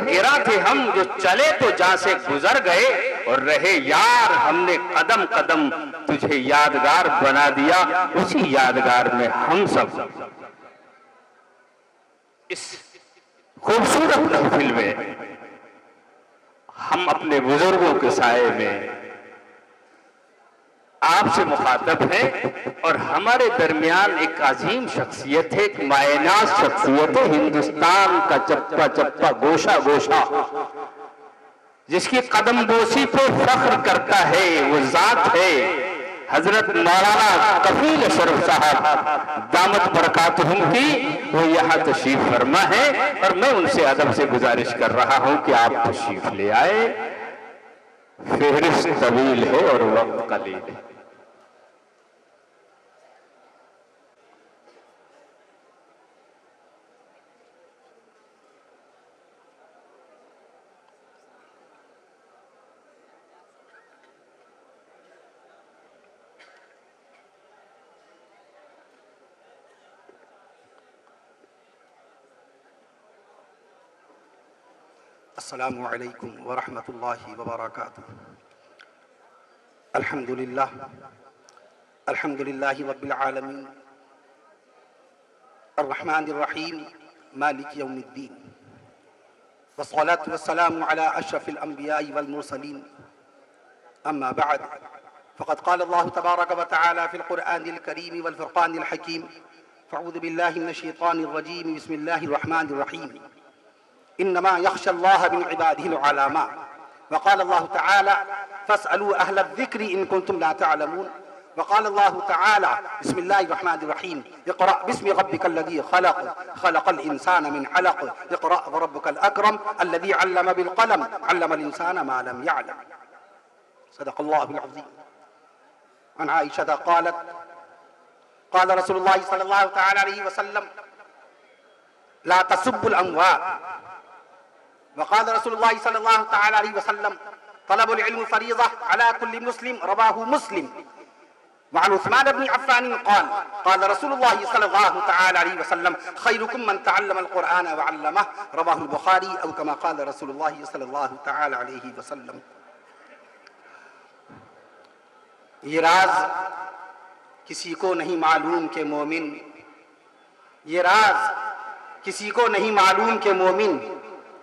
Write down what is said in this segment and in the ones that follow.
گرا تھے ہم جو چلے تو جہاں سے گزر گئے، اور رہے یار ہم نے قدم قدم تجھے یادگار بنا دیا، اسی یادگار میں ہم سب اس خوبصورت محفل میں ہم اپنے بزرگوں کے سائے میں آپ سے مخاطب ہیں، اور ہمارے درمیان ایک عظیم شخصیت ہے، ایک مائناز شخصیت ہے، ہندوستان کا چپا چپا گوشہ گوشہ جس کی قدم بوسی پہ فخر کرتا ہے، وہ ذات ہے حضرت مولانا کفیل اشرف صاحب دامت برکاتہم کی۔ وہ یہاں تشریف فرما ہے، اور میں ان سے ادب سے گزارش کر رہا ہوں کہ آپ تشریف لے آئے۔ فہرست طویل ہے اور وقت قلیل ہے۔ السلام علیکم ورحمۃ اللہ وبرکاتہ۔ الحمدللہ رب العالمین الرحمن الرحیم مالک یوم الدین، والصلاة والسلام علی اشرف الانبیاء والمرسلین، اما بعد فقد قال اللہ تبارک وتعالی فی القرآن الکریم والفرقان الحکیم، فاعوذ باللہ من الشیطان الرجیم، بسم اللہ الرحمن الرحیم، انما يخشى الله من عباده العلماء، وقال الله تعالى فاسألوا أهل الذكر إن كنتم لا تعلمون، وقال الله تعالى بسم الله الرحمن الرحيم اقرأ باسم ربك الذي خلق خلق الإنسان من علق اقرأ وربك الأكرم الذي علم بالقلم علم الإنسان ما لم يعلم، صدق الله العظيم۔ عن عائشة قالت قال رسول الله صلى الله تعالى عليه وسلم لا تسبوا الأموات، وقال رسول الله صلى الله تعالى عليه وسلم طلب العلم فريضة على كل مسلم، رواه مسلم۔ وعن عثمان بن عفان قال قال رسول الله صلى الله تعالى عليه وسلم خيركم من تعلم القرآن وعلمه، رواه البخاري، أو كما قال رسول الله صلى الله تعالى عليه وسلم۔ یہ راز کسی کو نہیں معلوم کہ مومن، یہ راز کسی کو نہیں معلوم کہ مومن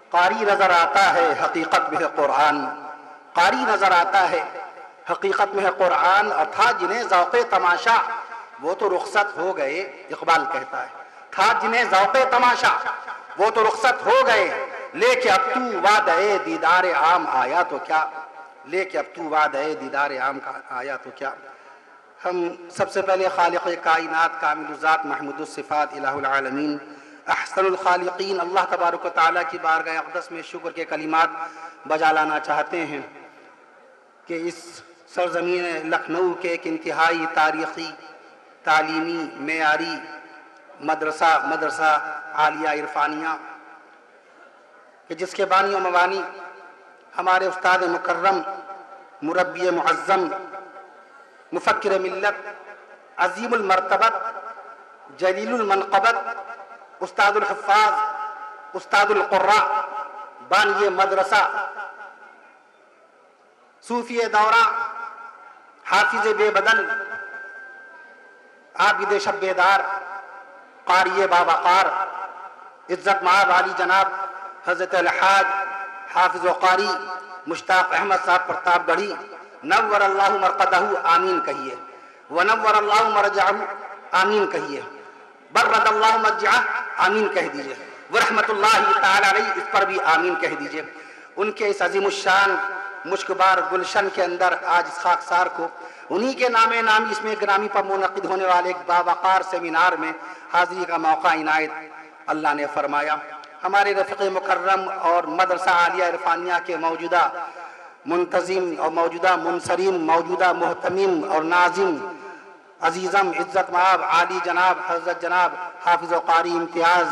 قاری نظر آتا ہے حقیقت میں ہے قرآن، قاری نظر آتا ہے حقیقت میں ہے قرآن، اور تھا جنہیں ذوق تماشا وہ تو رخصت ہو گئے، اقبال کہتا ہے تھا جنہیں ذوق تماشا وہ تو رخصت ہو گئے، لے کے اب تو وعدہ دیدار عام آیا تو کیا، لے کے اب تو وعدہ دیدار عام کا آیا تو کیا۔ ہم سب سے پہلے خالق کائنات کامل الذات محمود الصفات الہ العالمین احسن الخالقین اللہ تبارک و تعالیٰ کی بارگاہ اقدس میں شکر کے کلمات بجا لانا چاہتے ہیں کہ اس سرزمین لکھنؤ کے ایک انتہائی تاریخی، تعلیمی، معیاری مدرسہ عالیہ عرفانیہ کہ جس کے بانی و مبانی ہمارے استاد مکرم، مربی معظم، مفکر ملت، عظیم المرتبت، جلیل المنقبت، استاد الحفاظ، استاد القراء، بانی مدرسہ، صوفی دورہ، حافظ بے بدل، عابد شب بیدار، قاری باوقار، عزت مآب علی جناب حضرت الحاج حافظ و قاری مشتاق احمد صاحب پرتاپ گڑھی، نور اللہ مرقدہ، آمین کہیے، ونور اللہ مرجعہ، آمین کہیے، برد اللہ مرجعہ، آمین کہہ دیجئے، ورحمت اللہ تعالی علیہ، اس پر بھی آمین کہہ دیجئے۔ ان کے اس عظیم الشان مشکبار گلشن کے اندر آج اس خاکسار کو انہی کے نام نامی اس میں گرامی پر منعقد ہونے والے ایک باوقار سیمینار میں حاضری کا موقع عنایت اللہ نے فرمایا۔ ہمارے رفیق مکرم اور مدرسہ عالیہ عرفانیہ کے موجودہ منتظم اور موجودہ منصرین، موجودہ محتمم اور ناظم عزیزم عزت مآب عالی جناب حضرت جناب حافظ و قاری امتیاز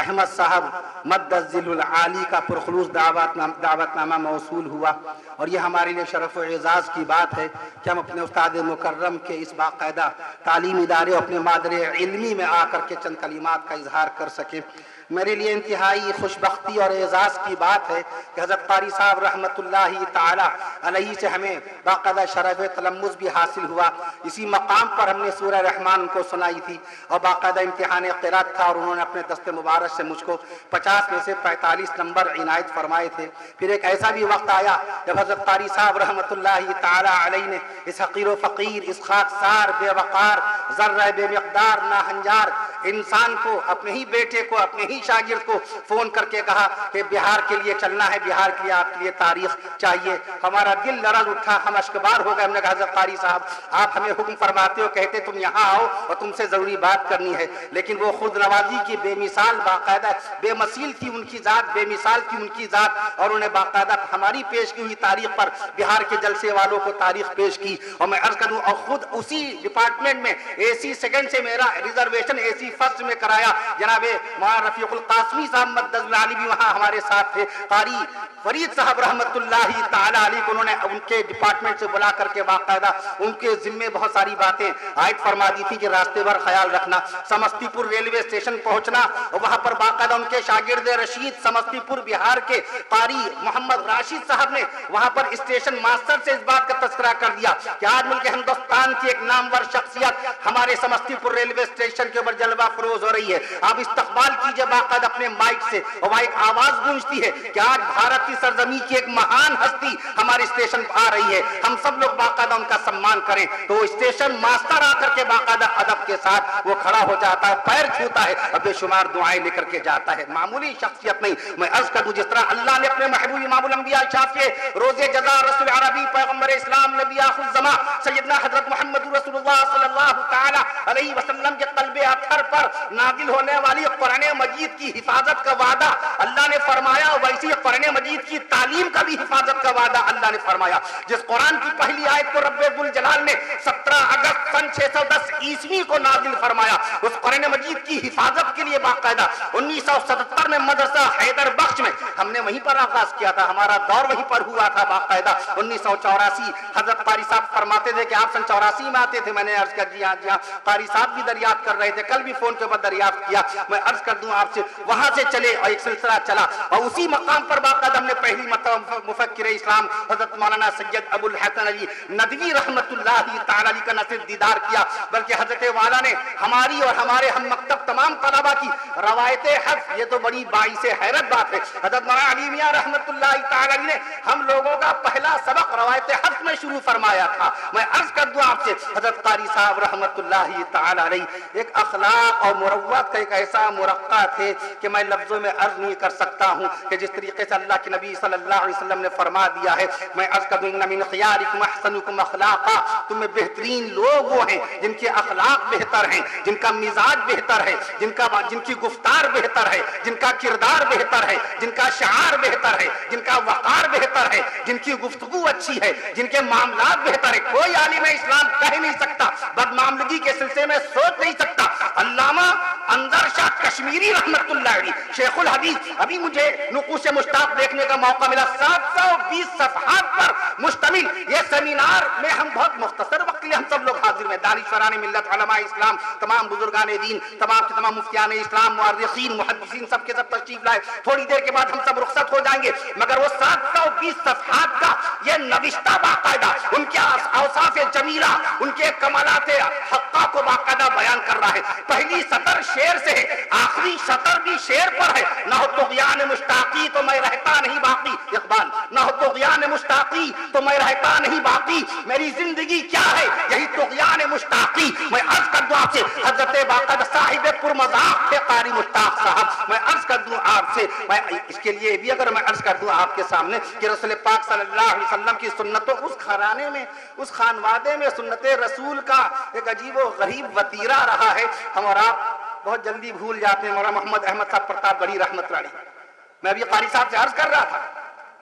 احمد صاحب مد الظل العالی کا پرخلوص دعوت نامہ موصول ہوا، اور یہ ہمارے لیے شرف و اعزاز کی بات ہے کہ ہم اپنے استاد مکرم کے اس باقاعدہ تعلیمی ادارے اور اپنے مادر علمی میں آ کر کے چند کلمات کا اظہار کر سکیں۔ میرے لیے انتہائی خوشبختی اور اعزاز کی بات ہے کہ حضرت قاری صاحب رحمۃ اللہ تعالی علیہ سے ہمیں باقاعدہ شرف تلمذ بھی حاصل ہوا. اسی مقام پر ہم نے سورہ رحمان کو سنائی تھی اور باقاعدہ امتحان قرات تھا اور انہوں نے اپنے دست مبارک سے مجھ کو 50 میں سے 45 نمبر عنایت فرمائے تھے. پھر ایک ایسا بھی وقت آیا جب حضرت قاری صاحب رحمۃ اللہ تعالی علیہ نے اس حقیر و فقیر، اس خاکسار، بے وقار، ذرہ بے مقدار، ناہنجار انسان کو، اپنے ہی بیٹے کو، اپنے ہی شاگرد کو فون کر کے کہا کہ بہار کے لیے چلنا ہے، بہار کے لیے آپ کے لیے تاریخ چاہیے. ہمارا دل لرز اٹھا، ہم اشکبار ہو گئے. ہم نے کہا حضرت قاری صاحب آپ ہمیں حکم فرماتے ہو، کہتے تم یہاں آؤ اور تم سے ضروری بات کرنی ہے. لیکن وہ خود نوازی کی بے مثال، باقاعدہ بے مثیل تھی ان کی ذات، بے مثال تھی ان کی ذات، اور انہوں نے باقاعدہ ہماری پیش کی ہوئی تاریخ پر بہار کے جلسے والوں کو تاریخ پیش کی. اور میں عرض کروں، اور خود اسی ڈپارٹمنٹ میں اے سی سیکنڈ سے میرا ریزرویشن اے سی فرسٹ میں کرایا. جناب مولانا رفیق القاسمی صاحب مدد العالی بھی وہاں ہمارے ساتھ تھے. قاری فرید صاحب رحمۃ اللہ تعالی علیہ کو انہوں نے ان کے ڈپارٹمنٹ سے بلا کر کے باقاعدہ ان کے ذمے بہت ساری باتیں عائد فرما دی تھی کہ راستے بھر خیال رکھنا. سمستی پور ریلوے اسٹیشن پہنچنا اور وہاں پر باقاعدہ ان کے شاگرد رشید سمستی پور بہار کے قاری محمد راشد صاحب نے وہاں پر اسٹیشن ماسٹر سے اس بات کا تذکرہ کر دیا کہ آج ملک ہندوستان کی ایک نامور شخصیت ہمارے سمستی پور ریلوے اسٹیشن کے اوپر جلوہ فروز ہو رہی ہے. آپ استقبال کیجئے باقاعدہ اپنے مائک سے. اور وہاں ایک آواز گونجتی ہے کہ آج بھارت کی سرزمین کی ایک مہان ہستی ہمارے اسٹیشن پر آ رہی ہے، ہم سب لوگ باقاعدہ ان کا سمان کریں. تو اسٹیشن ماسٹر آ کر کے باقاعدہ ادب کے ساتھ وہ کھڑا ہو جاتا ہے، پیر چھوتا ہے اور بے شمار دعائیں لے کر کے جاتا ہے. معمولی شخصیت نہیں. میں عرض کر دوں جس طرح اللہ نے اپنے محبوب امام الانبیاء شافع روز جزا رسول عربی پیغمبر اسلام نبی آخر الزمان سیدنا حضرت محمد رسول اللہ صلی اللہ تعالی علیہ وسلم کے قلب اطہر پر نازل ہونے والی قرآن مجید کی حفاظت کا وعدہ اللہ نے فرمایا، ویسی قرآن مجید کی تعلیم کا بھی حفاظت کا وعدہ اللہ نے فرمایا. جس قرآن کی پہلی آیت کو رب ذوالجلال نے 17 اگست سن 610 عیسوی کو نازل فرمایا، اس قرآن مجید کی حفاظت کے لیے باقاعدہ 1977 میں مدرسہ حیدر بخش میں ہم نے وہیں پر آغاز کیا تھا. ہمارا دور وہیں پر ہوا تھا باقاعدہ. 1984 حضرت قاری صاحب فرماتے تھے کہ آپ سن 84 میں آتے تھے. میں نے عرض کر جی ہاں قاری صاحب بھی دریافت کر رہے تھے، کل بھی فون کے اوپر دریافت کیا. میں عرض کر دوں آپ سے وہاں سے چلے اور ایک سلسلہ چلا اور اسی مقام پر باقاعدہ ہم نے پہلی مرتبہ مفکر اسلام حضرت مولانا سید ابو الحسن علی ندوی رحمۃ اللہ تعالی علیہ کا نہ صرف دیدار کیا بلکہ حضرت والا نے ہماری اور ہمارے ہم مکتب تمام طلبا کی روایت حفظ، یہ تو بڑی باعث حیرت بات ہے، حضرت مولانا علی میاں رحمۃ اللہ تعالی علیہ نے ہم لوگوں کا پہلا سبق روایت حفظ میں شروع فرمایا تھا. میں عرض کر دوں آپ سے حضرت قاری صاحب رحمۃ اللہ تعالی علیہ ایک اخلاق اور مروت کا ایک ایسا مرقع تھے کہ میں لفظوں میں عرض نہیں کر سکتا ہوں کہ جس طریقے سے اللہ کے نبی صلی اللہ علیہ وسلم نے فرما دیا ہے. میں عرض کر دوں ان من خیارکم احسنکم اخلاقا، تم میں بہترین لوگ وہ ہیں جن کے اخلاق بہتر ہیں، جن کا مزاج بہتر ہے، جن کی گفتار بہتر ہے، جن کا کردار بہتر ہے، جن کا شعار بہتر ہے، جن کا وقار بہتر ہے، جن کی گفتگو اچھی ہے، جن کے معاملات بہتر ہے. کوئی عالم اسلام کہہ نہیں سکتا، بدمعاملگی کے سلسلے میں سوچ نہیں سکتا. علامہ انظر شاہ کشمیری رحمت اللہ علیہ شیخ الحدیث، ابھی مجھے نقوش مشتاق دیکھنے کا موقع ملا، 720 صفحات پر مشتمل یہ سیمینار میں ہم بہت مختصر وقت لیے ہم سب لوگ حاضر میں، دانشوران ملت، علماء اسلام، تمام بزرگان دین، تمام مفتیان اسلام، مؤرخین، محدثین، سب کے سب تشریف لائے. تھوڑی دیر کے بعد ہم سب رخصت ہو جائیں گے، مگر وہ 720 صفحات کا یہ نوشتہ باقاعدہ ان کے اوصاف جمیلہ، ان کے کمالات حقہ کو باقاعدہ بیان کر رہا ہے. پہلی سطر شعر سے ہے، آخری سطر بھی شعر پر ہے. نہ ہو طغیان مشتاقی تو میں رہتا نہیں باقی، اقبال، نہ ہو طغیان مشتاقی تو میں رہتا نہیں باقی، میری زندگی کیا ہے یہی طغیان مشتاقی. میں عرض کر دوں آپ سے حضرت باقاعدہ صاحب پرمذاق تھے قاری مشتاق صاحب. میں عرض کر دوں آپ سے، میں اس کے لیے بھی اگر میں عرض کر دوں آپ کے سامنے کہ رسول پاک صلی اللہ علیہ وسلم کی سنتوں اس گھرانے میں، اس خانوادے میں سنت رسول کا ایک عجیب و غریب وتیرہ رہا ہے. ہم اور آپ بہت جلدی بھول جاتے ہیں. مولانا محمد احمد صاحب پرتاپ گڑھی رحمت اللہ علیہ، میں ابھی قاری صاحب سے عرض کر رہا تھا،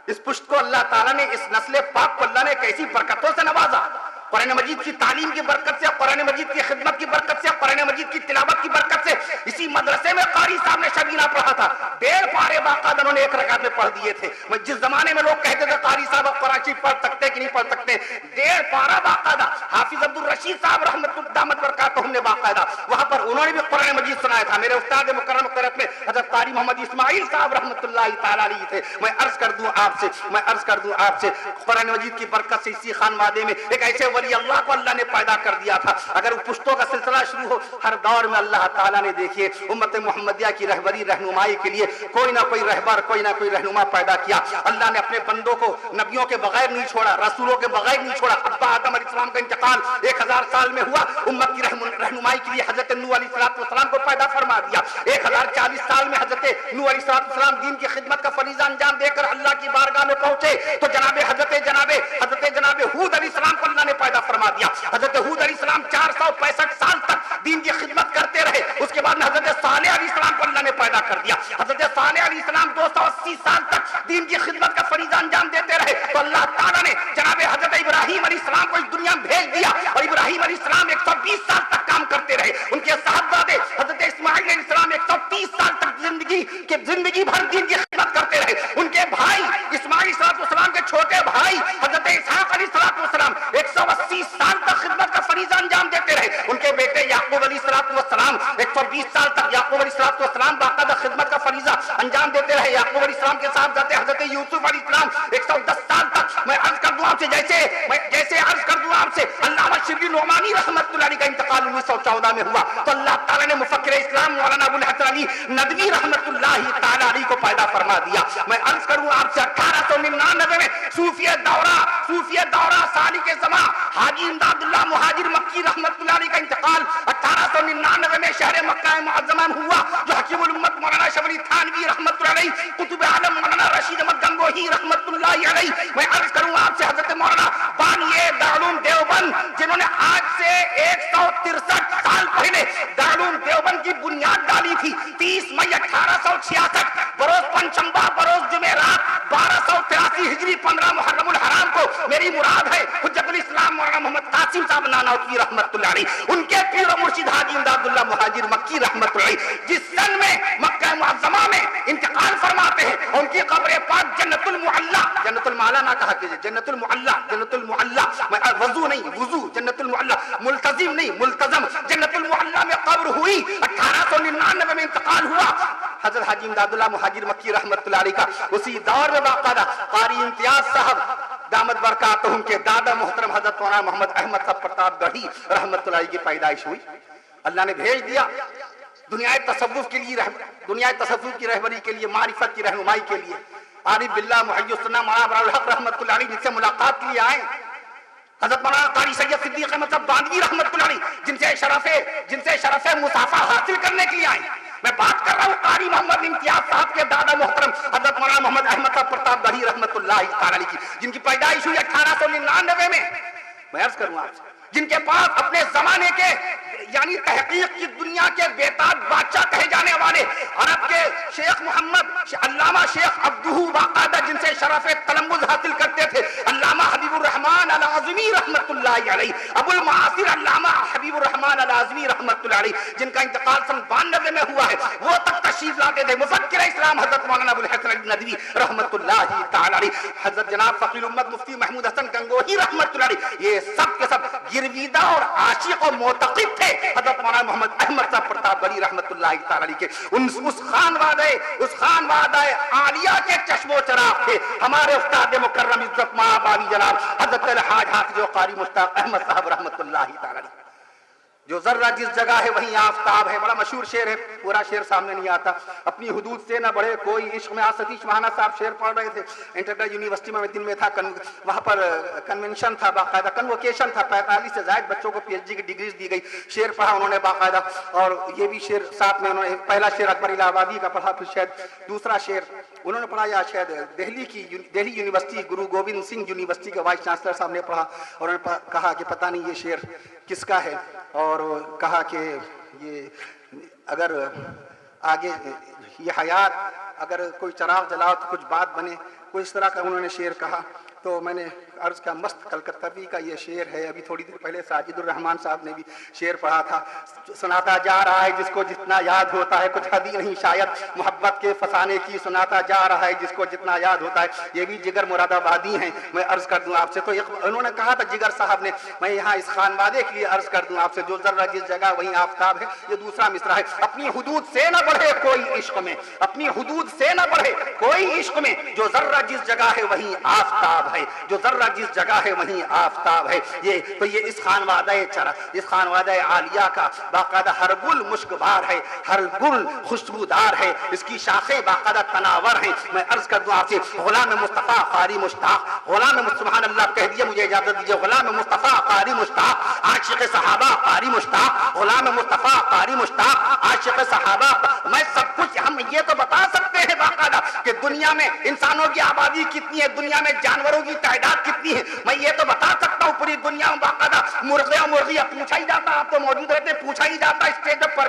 اس پشت کو اللہ تعالیٰ نے، اس نسل پاک کو اللہ نے کیسی برکتوں سے نوازا. قرآن مجید کی تعلیم کی برکت سے، قرآن مجید کی خدمت کی برکت سے، قرآن مجید کی تلاوت کی برکت سے اسی مدرسے میں قاری صاحب نے شبینہ پڑھا تھا، 1.5 پارے باقاعدہ انہوں نے ایک رکعت میں پڑھ دیے تھے۔ میں جس زمانے میں لوگ کہتے تھے قاری صاحب اب قرآن شریف پڑھ سکتے کہ نہیں پڑھ سکتے، 1.5 پارہ باقاعدہ حافظ عبدالرشید صاحب رحمت دامت برکاتہم نے باقاعدہ وہاں پر انہوں نے بھی قرآن مجید سنایا تھا۔ میرے استاد مکرم قرأت میں حضرت قاری محمد اسماعیل صاحب رحمت اللہ تعالی علیہ تھے۔ میں عرض کر دوں آپ سے قرآن مجید کی برکت سے اسی خانوادے میں ایک ایسے ولی اللہ کو اللہ نے پیدا کر دیا تھا۔ اگر وہ پشتوں کا سلسلہ شروع ہو، ہر دور میں اللہ تعالیٰ نے دیکھیے امت محمدیہ کی رہبری رہنمائی کے لیے کوئی نہ کوئی رہبر، کوئی نہ کوئی رہنما پیدا کیا۔ اللہ نے اپنے بندوں کو نبیوں کے بغیر نہیں چھوڑا، رسولوں کے بغیر نہیں چھوڑا۔ ابا آدم علیہ السلام کا انتقال 1000 سال میں ہوا، امت کی رہنمائی کے لیے حضرت نوح علیہ السلام کو پیدا فرما دیا۔ 1040 سال میں حضرت نوح علیہ السلام دین کی خدمت کا فریضہ انجام دے کر اللہ کی بارگاہ میں پہنچے تو جناب ہود علیہ السلام کو اللہ نے پیدا فرما دیا۔ حضرت ہود علیہ السلام 465 سال تک دین کی خدمت کرتے رہے۔ اس کے بعد میں حضرت صالح علیہ السلام کو اللہ نے پیدا کر دیا۔ حضرت صالح علیہ السلام 280 سال تک دین کی خدمت کا فریضہ انجام دیتے رہے تو اللہ تعالیٰ نے جناب حضرت ابراہیم علیہ السلام کو اس دنیا میں بھیج دیا اور ابراہیم علیہ السلام 120 سال تک کام کرتے رہے۔ ان کے صاحبزادے حضرت اسماعیل علیہ السلام 130 سال تک زندگی بھر دین کی خدمت کرتے رہے۔ ان کے بھائی اسماعیل علیہ السلام کے چھوٹے بھائی حضرت اسحاق علیہ السلام 180 سال تک خدمت کا فریضہ انجام دیتے رہے۔ ان کے بیٹے یعقوب علیہ السلام 120 سال تک یعقوب علیہ السلام باقاعدہ خدمت کا فریضہ انجام دیتے رہے۔ یعقوب علیہ السلام کے ساتھ جاتے حضرت یوسف علیہ السلام 110 سال تک۔ میں عرض کر دوں آپ سے جیسے عرض کر دوں آپ سے علامہ شبلی نعمانی رحمت اللہ علیہ کا انتقال 1914 میں ہوا تو اللہ تعالیٰ نے مفکر اسلام مولانا ابو الحسن علی ندوی رحمت اللہ تعالیٰ علیہ کو پیدا فرما دیا۔ میں عرض کروں آپ سے 1899 میں صوفیہ دورہ سالک زمان حاجی امداد اللہ مہاجر مکی رحمت اللہ علیہ کا انتقال 1899 میں شہر مکہ معظمہ میں ہوا جو حکیم الامت مولانا شبلی تھانوی رحمت اللہ علیہ، قطب عالم مولانا رشید احمد گنگوہی رحمت اللہ علیہ۔ میں عرض کروں آپ سے حضرت مولانا بانی دارالعلوم دیوبند جنہوں نے آج سے 163 سال پہلے دارالعلوم دیوبند کی بنیاد ڈالی تھی 30 مئی 1866 بروز پنچمبا بروز جمعرات 1283 ہجری 15 محرم الحرام کو میری مراد ہے حجت الاسلام مولانا محمد قاسم صاحب نانوتوی رحمت اللہ علیہ ان کے پیر و مرشد حاجی امداد اللہ مہاجر مکی رحمت اللہ علیہ جس سن میں مکہ معظمہ میں انتقال فرماتے ہیں ان کی قبر پاک جنت المعلا، جنت المعلا نہ کہا کہ جنت المعلا وضو جنت المعلا، ملتزم نہیں ملتزم، جنت المعلا میں قبر ہوئی 1899 میں انتقال ہوا حضرت حاجی امداد اللہ مہاجر مکی رحمت اللہ علیہ کا۔ اسی دور میں باقاعدہ قاری امتیاز صاحب دامت برکاتہم کے دادا محترم حضرت مولانا محمد احمد صاحب پرتاپ گڑھی رحمت اللہ علیہ کی پیدائش ہوئی۔ اللہ نے بھیج دیا دنیا تصوف کے لیے، دنیا تصوف کی رہبری کے لیے، معرفت کی رہنمائی کے لیے۔ عارف باللہ محی السنہ مولانا ابرار الحق رحمت اللہ علیہ جن سے ملاقات کے لیے آئے، حضرت مولانا قاری سید صدیق احمد صاحب باندوی رحمت اللہ علیہ جن سے شرف مصافحہ حاصل کرنے کے لیے آئے۔ میں بات کر رہا ہوں قاری محمد امتیاز صاحب کے دادا محترم حضرت مولانا محمد احمد صاحب پرتاپ گڑھی رحمت اللہ تعالی علیہ کی جن کی پیدائش ہوئی 1899 میں۔ میں عرض کروں آپ سے جن کے پاس اپنے زمانے کے یعنی تحقیق کی دنیا کے بیتاب بادشاہ کہے جانے والے عرب کے شیخ محمد علامہ شیخ عبدہ باقاعدہ جن سے شرف تلمذ حاصل کرتے تھے، علامہ حبیب الرحمن العظمی رحمت اللہ علیہ، ابو المعاصر علامہ حبیب الرحمن العظمی رحمت اللہ علیہ جن کا انتقال سن 92 میں ہوا ہے، وہ تک تشریف لاتے تھے مفکر اسلام حضرت مولانا ابو الحسن علی ندوی رحمت اللہ تعالی علیہ، حضرت جناب فقیر الامت مفتی محمود حسن گنگوہی رحمت اللہ علیہ، یہ سب کے سب گرویدہ اور عاشق و معتقد تھے حضرت مولانا محمد احمد صاحب پرتاپ گڑھی رحمت اللہ تعالی علیہ کے۔ اس خانوادہ عالیہ کے چشم و چراغ تھے ہمارے استاد مکرم عزت مآب علی جناب حضرت الحاج حافظ و قاری مشتاق احمد صاحب رحمت اللہ تعالی علیہ۔ جو ذرہ جس جگہ ہے وہیں آفتاب ہے، بڑا مشہور شعر ہے، پورا شعر سامنے نہیں آتا۔ اپنی حدود سے نہ بڑھے کوئی عشق میں ستیش مہانا صاحب شعر پڑھ رہے تھے انٹرنیشنل یونیورسٹی میں دن میں تھا، وہاں پر کنونشن تھا، باقاعدہ کنوکیشن تھا، 45 سے زائد بچوں کو پی ایچ ڈی کی ڈگریز دی گئی۔ شعر پڑھا انہوں نے باقاعدہ، اور یہ بھی شعر ساتھ میں انہوں نے پہلا شعر اکبر الہ آبادی کا پڑھا، پھر شاید دوسرا شعر انہوں نے پڑھا یا شاید دہلی یونیورسٹی گرو گوبند سنگھ یونیورسٹی کے وائس چانسلر صاحب نے پڑھا، اور انہوں نے کہا کہ پتہ نہیں یہ شعر کس کا ہے، اور کہا کہ یہ اگر آگے یہ حیات اگر کوئی چراغ جلاؤ تو کچھ بات بنے، کوئی اس طرح کا انہوں نے شعر کہا۔ تو میں نے عرض کیا مست کلکتوی کا یہ شعر ہے، ابھی تھوڑی دیر پہلے ساجد الرحمان صاحب نے بھی شعر پڑھا تھا، سناتا جا رہا ہے جس کو جتنا یاد ہوتا ہے، کچھ حد ہی نہیں شاید محبت کے فسانے کی، سناتا جا رہا ہے جس کو جتنا یاد ہوتا ہے۔ یہ بھی جگر مراد آبادی ہیں، میں عرض کر دوں آپ سے، تو انہوں نے کہا تھا جگر صاحب نے، میں یہاں اس خانوادے کے لیے عرض کر دوں آپ سے، جو ذرہ جس جگہ وہیں آفتاب ہے۔ یہ دوسرا مصرع ہے، اپنی حدود سے نہ بڑھے کوئی عشق میں، اپنی حدود سے نہ بڑھے کوئی عشق میں، جو ذرہ جس جگہ ہے وہیں آفتاب ہے، جو ذرہ جس جگہ ہے وہیں آفتاب ہے۔ یہ تو یہ اس خانوادہ عالیہ کا باقاعدہ ہر گل مشکبار ہے، ہر گل خوشبودار ہے، اس کی شاخیں باقاعدہ تناور ہیں۔ میں عرض کر دوں آپ سے، غلام مصطفیٰ قاری مشتاق، غلام سبحان اللہ کہہ دیے، مجھے اجازت دیجیے، غلام مصطفیٰ قاری مشتاق، عاشق صحابہ قاری مشتاق، غلام مصطفیٰ قاری مشتاق، عاشق صحابہ۔ میں سب کچھ ہم یہ تو بتا سکتے ہیں باقاعدہ کہ دنیا میں انسانوں کی آبادی کتنی ہے، دنیا میں جانوروں کی تعداد کتنی ہے، میں یہ تو بتا سکتا ہوں پوری دنیا میں باقاعدہ مرغیاں پوچھا ہی جاتا، آپ تو موجود رہتے، پوچھا ہی جاتا، اسٹیج پر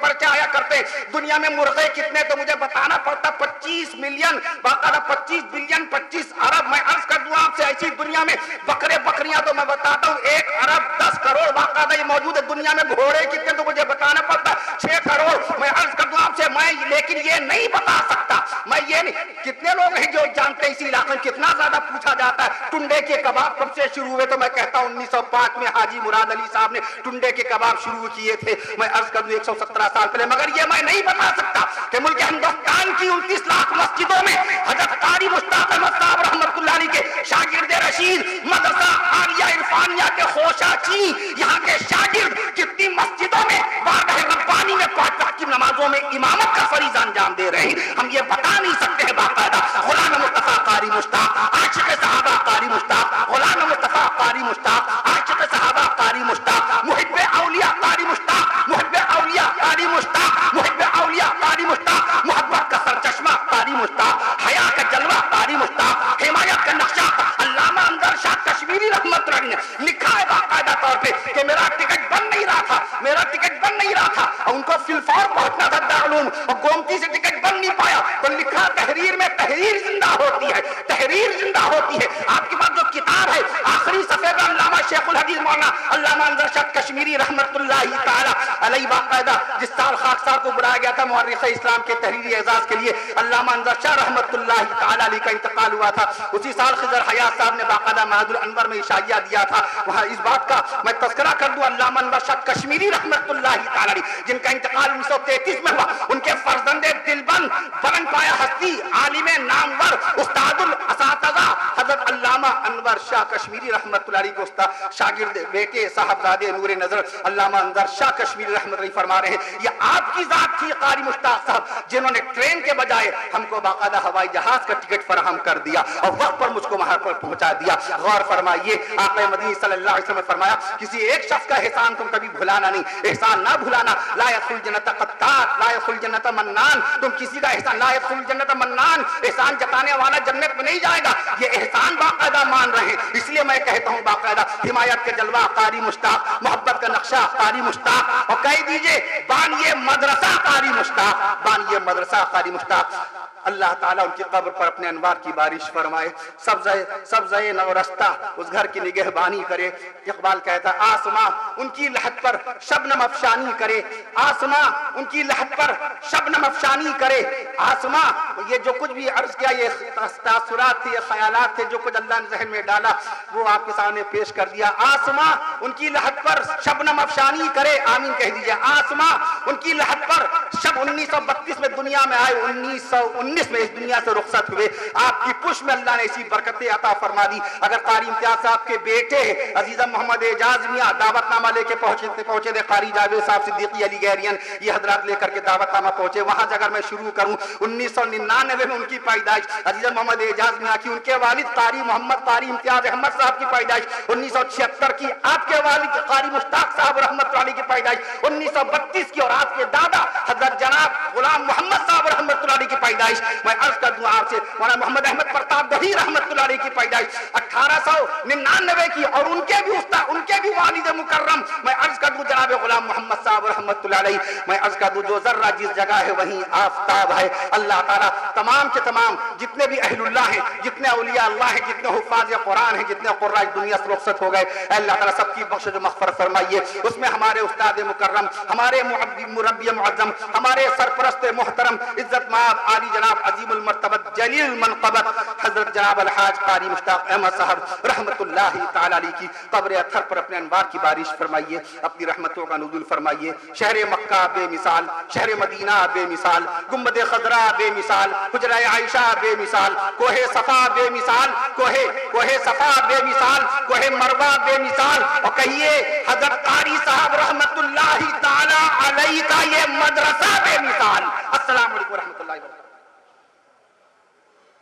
پرچے آیا کرتے، دنیا میں مرغے کتنے، تو مجھے بتانا پڑتا 25 ملین، باقاعدہ 25 بلین، 25 ارب۔ میں عرض کر دوں آپ سے، ایسی دنیا میں بکریاں تو میں بتاتا ہوں 1 ارب 10 کروڑ باقاعدہ یہ موجود ہے، دنیا میں گھوڑے کتنے تو مجھے بتانا پڑتا 6 کروڑ۔ میں عرض کر دوں آپ سے، میں لیکن یہ نہیں بتا سکتا، میں یہ نہیں، کتنے لوگ ہیں جو جانتے ہیں اسی علاقے میں کتنا زیادہ پوچھا جاتا ہے ٹنڈے کے کباب کب سے شروع ہوئے، تو میں کہتا ہوں 1905 میں حاجی مراد علی صاحب نے ٹنڈے کے کباب شروع کیے تھے، میں عرض کر دوں 117 سال پہلے۔ مگر یہ میں نہیں بتا سکتا کہ ملک ہندوستان کی 29 لاکھ مسجدوں میں حضرت قاری مشتاق احمد صاحب رحمۃ اللہ علیہ کے شاگرد رشید مدرسہ عالیہ عرفانیہ کے خوشہ چی یہاں کے شاگرد کتنی مسجدوں میں بارگاہ ربانی میں 5 وقت کی نمازوں میں امامت کا فریضہ انجام دے رہے ہیں، ہم یہ بتا نہیں سکتے ہیں باقاعدہ۔ غلام مصطفیٰ قاری مشتاق، عاشق صحابہ قاری مشتاق، غلام مصطفیٰ قاری مشتاق، عاشق صحابہ قاری مشتاق، محب اولیاء قاری مشتاق، محب اولیاء قاری مشتاق، محب اولیاء قاری مشتاق، محبت کا سرچشمہ قاری مشتاق، حیا کا جلوہ قاری مشتاق، حمایت کا نقشہ علامہ انور شاہ کشمیری رحمۃ اللہ علیہ نے لکھا ہے باقاعدہ طور پہ کہ میرا ٹکٹ بن نہیں رہا تھا، اور ان کو فلفور پہنچنا تھا دارالعلوم، اور گومتی سے ٹکٹ بن نہیں پایا، تو لکھا تحریر میں تحریر زندہ ہوتی ہے، تحریر زندہ ہوتی ہے۔ آپ کے پاس جو کتاب ہے آخری صفحے پر علامہ شیخ الحدیث مولانا علامہ انور شاہ کشمیری رحمۃ اللہ تعالی علیہ باقاعدہ جس سال خاکسار کو بلایا گیا تھا مورخ اسلام کے تحریری اعزاز کے لیے، علامہ انور شاہ رحمۃ اللہ تعالی علیہ کا انتقال ہوا تھا، اسی سال خضر حیات صاحب نے باقاعدہ معہد الانور میں عشائیہ دیا تھا، وہاں اس بات کا میں تذکرہ کر دوں، علامہ انور شاہ کشمیری رحمۃ اللہ تعالی علیہ جن کا انتقال 1933 میں ہوا، ان کے فرزند دلبند بلند پایا ہستی عالم نامور استاد الاساتذہ حضرت علامہ انور شاہ کشمیری رحمۃ اللہ علیہ کے استاد شاگرد بیٹے صاحبزادے نور نظر علامہ انور شاہ کشمیری رحمۃ اللہ فرما رہے ہیں، یہ آپ کی ذات تھی قاری مشتاق صاحب جنہوں نے ٹرین کے بجائے ہم کو باقاعدہ ہوائی جہاز کا ٹکٹ فراہم کر دیا اور وقت پر مجھ کو وہاں پر پہنچا دیا۔ غور فرمائیے، آقا مدنی صلی اللہ علیہ وسلم نے فرمایا کسی ایک شخص کا احسان تم کبھی بھلانا نہیں، احسان نہ بھلانا، لا يدخل الجنت قطات، لا يدخل الجنت منان، تم کسی کا احسان، لا يدخل الجنت منان، احسان جتانے والا جنت میں نہیں جائے گا، یہ احسان باقاعدہ مان رہے ہیں۔ اس لیے میں کہتا ہوں باقاعدہ حمایت کا جلوہ قاری مشتاق، محبت کا نقشہ قاری مشتاق، اور کہہ دیجئے بانیے مدرسہ قاری مشتاق، بانیے مدرسہ قاری مشتاق۔ اللہ تعالیٰ ان کی قبر پر اپنے انوار کی بارش فرمائے، سبزہ نورستہ اس گھر کی نگہبانی کرے۔ اقبال کہتا آسماں ان کی لحد پر شبنم افشانی کرے، آسماں ان کی لحد پر شبنم افشانی کرے، آسماں یہ جو کچھ بھی عرض کیا یہ تاثرات تھے، یہ خیالات تھے جو کچھ اللہ نے ذہن میں ڈالا وہ آپ کے سامنے پیش کر دیا۔ آسماں ان کی لحد پر شبنم افشانی کرے، آمین کہہ دیجئے۔ آسماں ان کی لحد پر شب 1932 میں دنیا میں آئے، 1919 میں اس دنیا سے رخصت ہوئے، آپ کی پش میں اللہ نے اسی برکتیں عطا فرما دی۔ اگر قاری امتیاز صاحب کے بیٹے عزیزہ محمد اعجاز میاں دعوت نامہ لے کے پہنچے تھے، قاری جاوید صاحب صدیقی علی گہریان یہ حضرات لے کر کے دعوت نامہ پہنچے، وہاں سے اگر میں شروع کروں 1999 میں ان کی پیدائش، عزیزہ محمد اعجاز میاں کی، ان کے والد قاری محمد قاری امتیاز احمد صاحب کی پیدائش 1976 کی، آپ کے والد قاری مشتاق صاحب رحمۃ اللہ علیہ کی پیدائش 1932 کی، اور آپ کے دادا حضرت جناب غلام محمد صاحب رحمۃ اللہ علیہ کی پیدائش میں عرض کر دوں آپ سے مولانا محمد احمد پرتاپ گہی رحمت اللہ علیہ کی پیدائش 1899 کی، اور ان کے بھی استاد، ان کے بھی والد مکرم میں عرض کر دوں جناب غلام محمد صاحب رحمت اللہ علیہ، میں عرض کر دوں جو ذرہ جس جگہ ہے وہیں آفتاب ہے۔ اللہ تعالیٰ تمام کے تمام جتنے بھی اہل اللہ ہیں، جتنے اولیاء اللہ ہیں، جتنے حفاظ قرآن ہیں، جتنے قراء دنیا سے رخصت ہو گئے، اے اللہ تعالیٰ سب کی بخشش و مغفرت فرمائیے۔ اس میں ہمارے استاد مکرم، ہمارے مربی معظم، ہمارے سرپرست محترم عزت مآب عالی جناب عظیم المرتبت جلیل المنقبت حضرت جناب الحاج قاری مشتاق احمد صاحب رحمت اللہ تعالی علیہ کی قبر اطہر پر اپنے انوار کی بارش فرمائیے، اپنی رحمتوں کا نزول فرمائیے۔ شہر مکہ بے مثال، شہر مدینہ بے مثال، گنبد خضرا بے مثال، حجرہ عائشہ بے مثال، کوہ صفا بے مثال، کوہ صفا بے مثال، کوہ مروہ بے مثال، اور کہیے حضرت قاری صاحب رحمت اللہ تعالی علیہ کا یہ مدرسہ بے مثال۔ السلام علیکم ورحمۃ اللہ وبرکاتہ۔